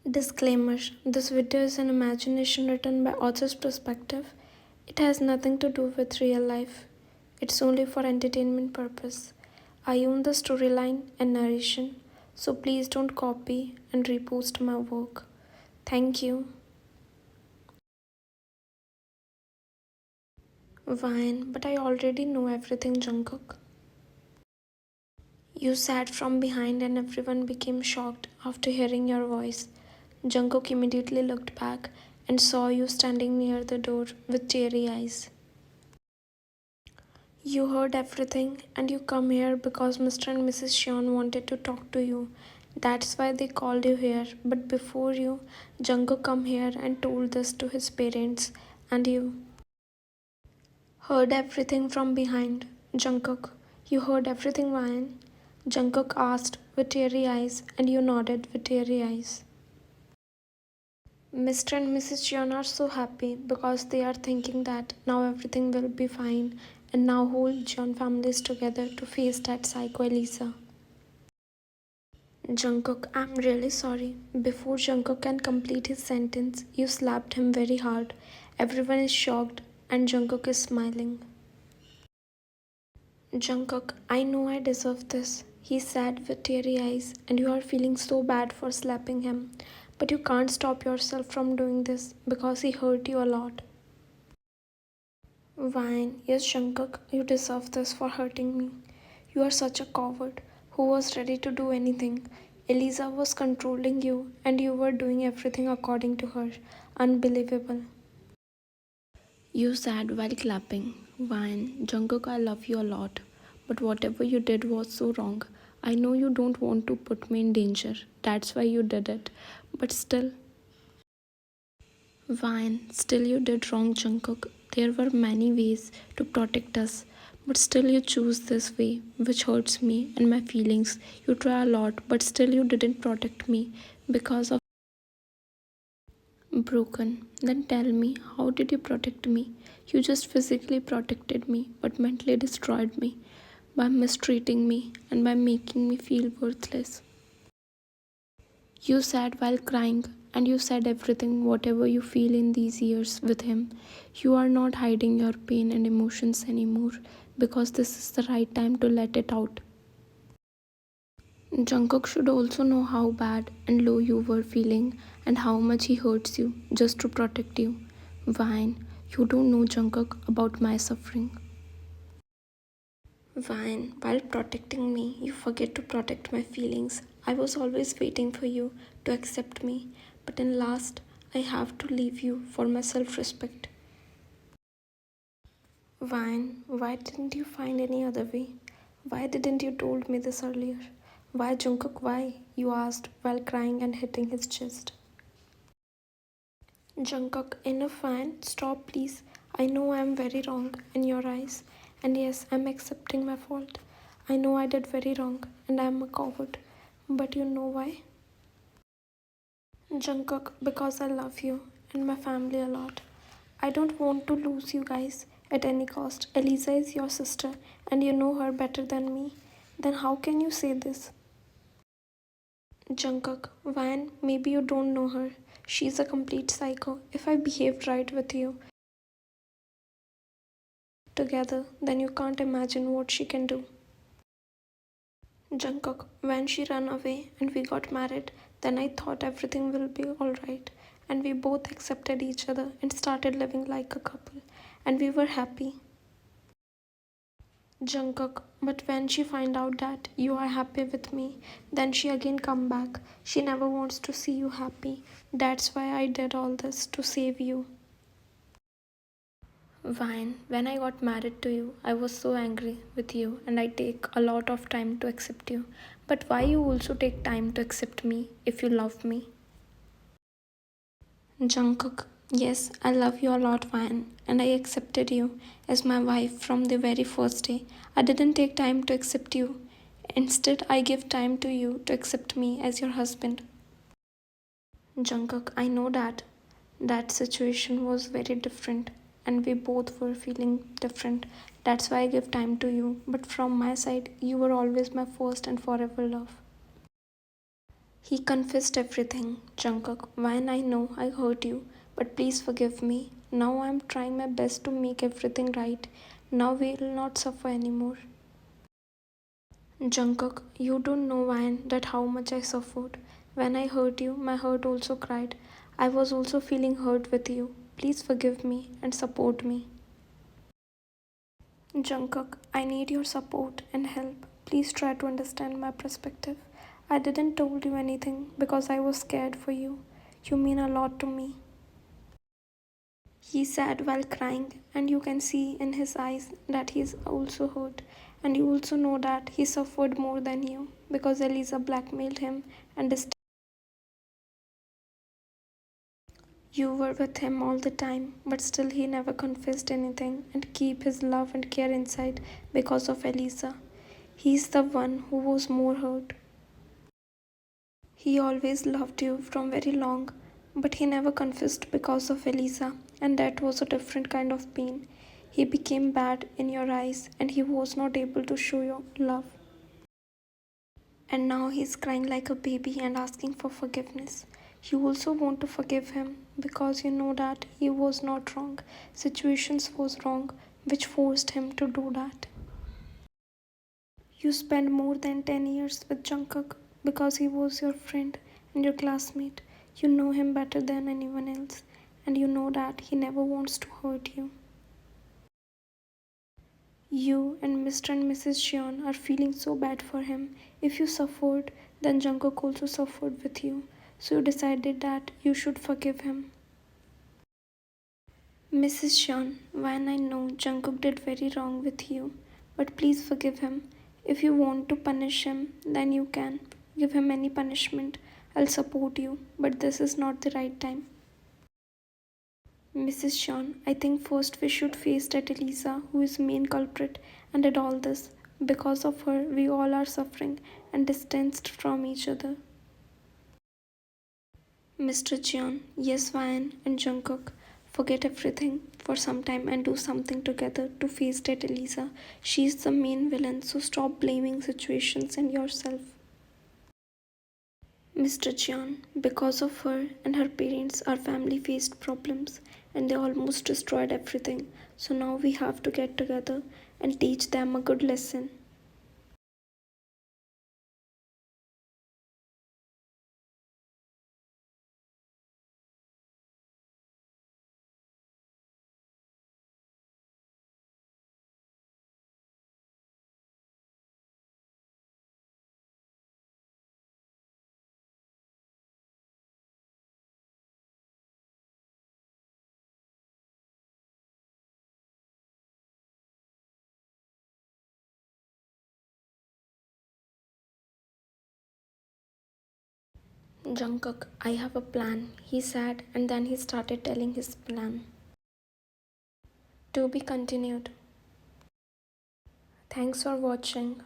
Disclaimer: this video is an imagination written by author's perspective. It has nothing to do with real life. It's only for entertainment purpose. I own the storyline and narration, so please don't copy and repost my work. Thank you. Fine, but I already know everything, Jungkook. You sat from behind and everyone became shocked after hearing your voice. Jungkook immediately looked back and saw you standing near the door with teary eyes. You heard everything and you come here because Mr. and Mrs. Sean wanted to talk to you. That's why they called you here. But before you, Jungkook come here and told this to his parents and you heard everything from behind. Jungkook, you heard everything, Ryan? Jungkook asked with teary eyes and you nodded with teary eyes. Mr. and Mrs. John are so happy because they are thinking that now everything will be fine and now whole John family is together to face that psycho Elisa. Jungkook, I'm really sorry. Before Jungkook can complete his sentence, you slapped him very hard. Everyone is shocked and Jungkook is smiling. Jungkook, I know I deserve this. He said with teary eyes, and you are feeling so bad for slapping him. But you can't stop yourself from doing this because he hurt you a lot. Vine, yes, Jungkook, you deserve this for hurting me. You are such a coward who was ready to do anything. Elisa was controlling you, and you were doing everything according to her. Unbelievable. You said while clapping, Vine, Jungkook, I love you a lot. But whatever you did was so wrong. I know you don't want to put me in danger. That's why you did it. But still, Vine, still you did wrong, Jungkook. There were many ways to protect us. But still you choose this way, which hurts me and my feelings. You try a lot, but still you didn't protect me because of broken. Then tell me, how did you protect me? You just physically protected me, but mentally destroyed me by mistreating me and by making me feel worthless. You said while crying, and you said everything, whatever you feel in these years with him. You are not hiding your pain and emotions anymore because this is the right time to let it out. Jungkook should also know how bad and low you were feeling and how much he hurts you just to protect you. Vine, you don't know, Jungkook, about my suffering. Vine, while protecting me, you forget to protect my feelings. I was always waiting for you to accept me, but in last, I have to leave you for my self-respect. Vine, why didn't you find any other way? Why didn't you told me this earlier? Why, Jungkook, why? You asked while crying and hitting his chest. Jungkook, enough, Vine. Stop, please. I know I am very wrong in your eyes, and yes, I'm accepting my fault. I know I did very wrong, and I'm a coward. But you know why? Jungkook, because I love you and my family a lot. I don't want to lose you guys at any cost. Elisa is your sister, and you know her better than me. Then how can you say this? Jungkook, Van, maybe you don't know her. She's a complete psycho. If I behaved right with you together, then you can't imagine what she can do. Jungkook, when she ran away and we got married, then I thought everything will be alright. And we both accepted each other and started living like a couple. And we were happy. Jungkook, but when she find out that you are happy with me, then she again come back. She never wants to see you happy. That's why I did all this to save you. Vine, when I got married to you, I was so angry with you and I take a lot of time to accept you. But why you also take time to accept me if you love me? Jungkook, yes, I love you a lot, Vine, and I accepted you as my wife from the very first day. I didn't take time to accept you. Instead, I give time to you to accept me as your husband. Jungkook, I know that situation was very different and we both were feeling different. That's why I give time to you. But from my side, you were always my first and forever love. He confessed everything. Jungkook, when I know I hurt you, but please forgive me. Now I'm trying my best to make everything right. Now we'll not suffer anymore. Jungkook, you don't know Ryan that how much I suffered. When I hurt you, my heart also cried. I was also feeling hurt with you. Please forgive me and support me. Jungkook, I need your support and help. Please try to understand my perspective. I didn't told you anything because I was scared for you. You mean a lot to me. He said while crying, and you can see in his eyes that he is also hurt. And you also know that he suffered more than you because Elisa blackmailed him and you were with him all the time, but still he never confessed anything and keep his love and care inside because of Elisa. He's the one who was more hurt. He always loved you from very long, but he never confessed because of Elisa, and that was a different kind of pain. He became bad in your eyes, and he was not able to show your love. And now he's crying like a baby and asking for forgiveness. You also want to forgive him because you know that he was not wrong. Situations was wrong which forced him to do that. You spent more than 10 years with Jungkook because he was your friend and your classmate. You know him better than anyone else, and you know that he never wants to hurt you. You and Mr. and Mrs. Jeon are feeling so bad for him. If you suffered, then Jungkook also suffered with you. So you decided that you should forgive him. Mrs. Jeon, when I know Jungkook did very wrong with you, but please forgive him. If you want to punish him, then you can. Give him any punishment. I'll support you, but this is not the right time. Mrs. Sean, I think first we should face that Elisa, who is main culprit and did all this. Because of her, we all are suffering and distanced from each other. Mr. Jeon, yes, Ryan and Jungkook, forget everything for some time and do something together to face that Elisa. She's the main villain, so stop blaming situations and yourself. Mr. Jeon, because of her and her parents, our family faced problems and they almost destroyed everything. So now we have to get together and teach them a good lesson. Jungkook, I have a plan, he said, and then he started telling his plan. To be continued. Thanks for watching.